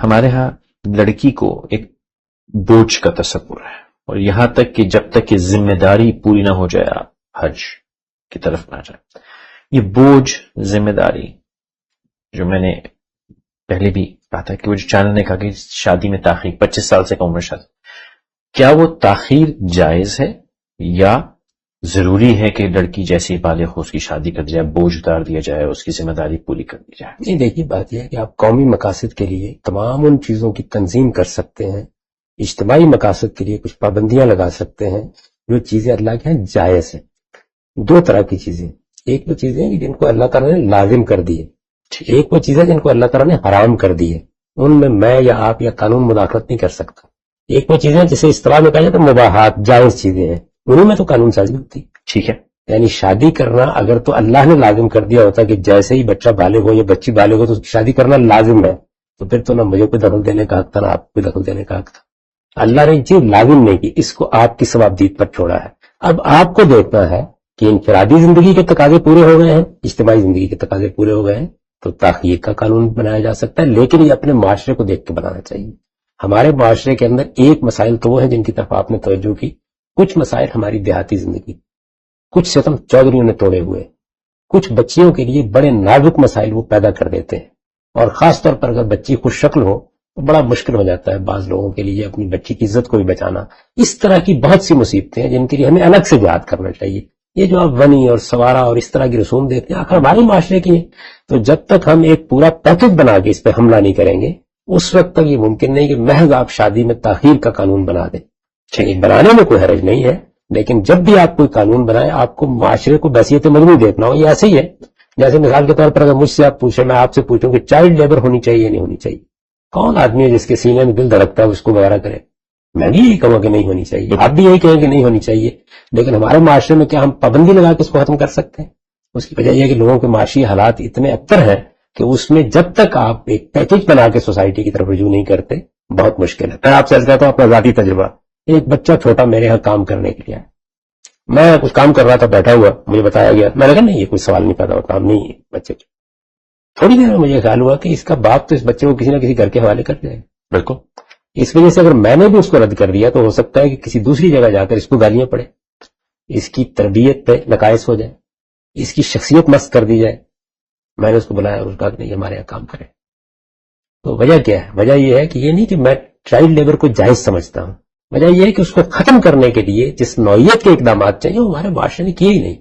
ہمارے ہاں لڑکی کو ایک بوجھ کا تصور ہے، اور یہاں تک کہ جب تک کہ ذمہ داری پوری نہ ہو جائے آپ حج کی طرف نہ جائیں. یہ بوجھ، ذمہ داری، جو میں نے پہلے بھی کہا تھا کہ وہ جو چینل نے کہا کہ شادی میں تاخیر 25 سال سے کم عمر شادی، کیا وہ تاخیر جائز ہے یا ضروری ہے کہ لڑکی جیسی بالغ ہو اس کی شادی کر دی جائے، بوجھ اتار دیا جائے، اس کی ذمہ داری پوری کر دی جائے؟ نہیں، دیکھیے بات یہ ہے کہ آپ قومی مقاصد کے لیے تمام ان چیزوں کی تنظیم کر سکتے ہیں، اجتماعی مقاصد کے لیے کچھ پابندیاں لگا سکتے ہیں، جو چیزیں اللہ کے ہیں جائز ہیں. دو طرح کی چیزیں، ایک وہ چیزیں ہیں جن کو اللہ تعالیٰ نے لازم کر دی ہے، ایک وہ چیزیں جن کو اللہ تعالیٰ نے حرام کر دی ہے. ان میں یا آپ یا قانون مداخلت نہیں کر سکتا. ایک وہ چیزیں جسے اصطلاح میں کہا جاتا ہے مباحات، جائز چیزیں ہیں، انہوں میں تو قانون سازی ہوتی ہے. ٹھیک ہے، یعنی شادی کرنا اگر تو اللہ نے لازم کر دیا ہوتا کہ جیسے ہی بچہ بالغ ہو یا بچی بالغ ہو تو شادی کرنا لازم ہے، تو پھر تو نہ مجھے کوئی دخل دینے کا حق تھا نہ آپ کو دخل دینے کا حق تھا. اللہ نے یہ چیز لازم نہیں کی، اس کو آپ کی ثوابدید پر چھوڑا ہے. اب آپ کو دیکھنا ہے کہ انفرادی زندگی کے تقاضے پورے ہو گئے ہیں، اجتماعی زندگی کے تقاضے پورے ہو گئے ہیں، تو تاخیر کا قانون بنایا جا سکتا ہے، لیکن یہ اپنے معاشرے کو دیکھ کے بنانا چاہیے. ہمارے معاشرے کے اندر ایک مسائل تو وہ ہیں جن کی طرف آپ نے توجہ کی، کچھ مسائل ہماری دیہاتی زندگی، کچھ ستم چودھریوں نے توڑے ہوئے، کچھ بچیوں کے لیے بڑے نازک مسائل وہ پیدا کر دیتے ہیں، اور خاص طور پر اگر بچی خوش شکل ہو تو بڑا مشکل ہو جاتا ہے بعض لوگوں کے لیے اپنی بچی کی عزت کو بھی بچانا. اس طرح کی بہت سی مصیبتیں ہیں جن کے لیے ہمیں الگ سے جہاد کرنا چاہیے. یہ جو آپ ونی اور سوارا اور اس طرح کی رسوم دیکھتے ہیں آخر ہمارے معاشرے کی ہیں، تو جب تک ہم ایک پورا پیکج بنا کے اس پہ حملہ نہیں کریں گے اس وقت تک یہ ممکن نہیں کہ محض آپ شادی میں تاخیر کا قانون بنا دیں. بنانے میں کوئی حرج نہیں ہے، لیکن جب بھی آپ کوئی قانون بنائیں آپ کو معاشرے کو بحیثیت مجموعی دیکھنا ہو. یہ ایسے ہی ہے جیسے مثال کے طور پر اگر مجھ سے آپ پوچھیں، میں آپ سے پوچھوں کہ چائلڈ لیبر ہونی چاہیے یا نہیں ہونی چاہیے، کون آدمی ہے جس کے سینے میں دل دھڑکتا ہے اس کو وغیرہ کرے؟ میں بھی یہی کہوں کہ نہیں ہونی چاہیے، آپ بھی یہی کہیں کہ نہیں ہونی چاہیے. لیکن ہمارے معاشرے میں کیا ہم پابندی لگا کے اس کو ختم کر سکتے ہیں؟ اس کی وجہ یہ ہے کہ لوگوں کے معاشی حالات اتنے ابتر ہیں کہ اس میں جب تک آپ ایک پیکج بنا کے سوسائٹی کی طرف رجوع نہیں کرتے بہت مشکل ہے. میں آپ سے عرض کرتا ہوں اپنا ذاتی تجربہ. ایک بچہ چھوٹا میرے یہاں کام کرنے کے لیے آیا، میں کچھ کام کر رہا تھا بیٹھا ہوا، مجھے بتایا گیا، میں نے کہا نہیں یہ کوئی سوال نہیں پیدا ہوتا، ہم نہیں بچے. تھوڑی دیر میں مجھے خیال ہوا کہ اس کا باپ تو اس بچے کو کسی نہ کسی گھر کے حوالے کر دے. بالکل. اس وجہ سے اگر میں نے بھی اس کو رد کر دیا تو ہو سکتا ہے کہ کسی دوسری جگہ جا کر اس کو گالیاں پڑے، اس کی تربیت پہ نقائص ہو جائے، اس کی شخصیت مست کر دی جائے. میں نے اس کو بلایا اور اس کہا کہ نہیں ہمارے یہاں کام کرے. تو وجہ کیا ہے؟ وجہ یہ ہے کہ یہ نہیں کہ میں چائلڈ لیبر کو جائز سمجھتا ہوں، وجہ یہ ہے کہ اس کو ختم کرنے کے لیے جس نوعیت کے اقدامات چاہیے وہ ہمارے معاشرے نے کیے ہی نہیں.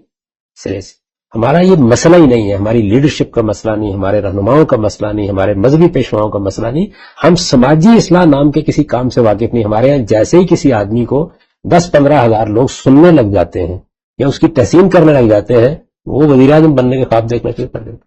سرے سے ہمارا یہ مسئلہ ہی نہیں ہے، ہماری لیڈرشپ کا مسئلہ نہیں، ہمارے رہنماؤں کا مسئلہ نہیں، ہمارے مذہبی پیشواؤں کا مسئلہ نہیں، ہم سماجی اصلاح نام کے کسی کام سے واقف نہیں. ہمارے یہاں جیسے ہی کسی آدمی کو 10-15 ہزار لوگ سننے لگ جاتے ہیں یا اس کی تحسین کرنے لگ جاتے ہیں وہ وزیر اعظم بننے کے خواب دیکھنا شروع کر دیتے.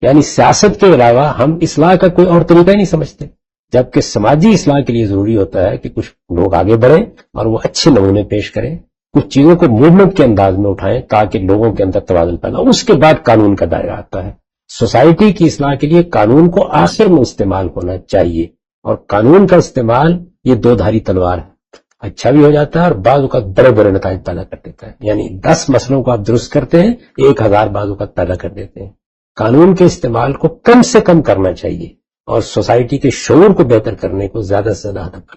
یعنی سیاست کے علاوہ ہم اصلاح کا کوئی اور طریقہ ہی نہیں سمجھتے، جبکہ سماجی اصلاح کے لیے ضروری ہوتا ہے کہ کچھ لوگ آگے بڑھیں اور وہ اچھے نمونے پیش کریں، کچھ چیزوں کو موومنٹ کے انداز میں اٹھائیں تاکہ لوگوں کے اندر توازن پیدا ہو. اس کے بعد قانون کا دائرہ آتا ہے. سوسائٹی کی اصلاح کے لیے قانون کو آخر میں استعمال ہونا چاہیے، اور قانون کا استعمال یہ دو دھاری تلوار ہے، اچھا بھی ہو جاتا ہے اور بعض اوقات بڑے بڑے نتائج پیدا کر دیتا ہے. یعنی 10 مسئلوں کو آپ درست کرتے ہیں 1000 بعض اوقات پیدا کر دیتے ہیں. قانون کے استعمال کو کم سے کم کرنا چاہیے اور سوسائٹی کے شعور کو بہتر کرنے کو زیادہ سے زیادہ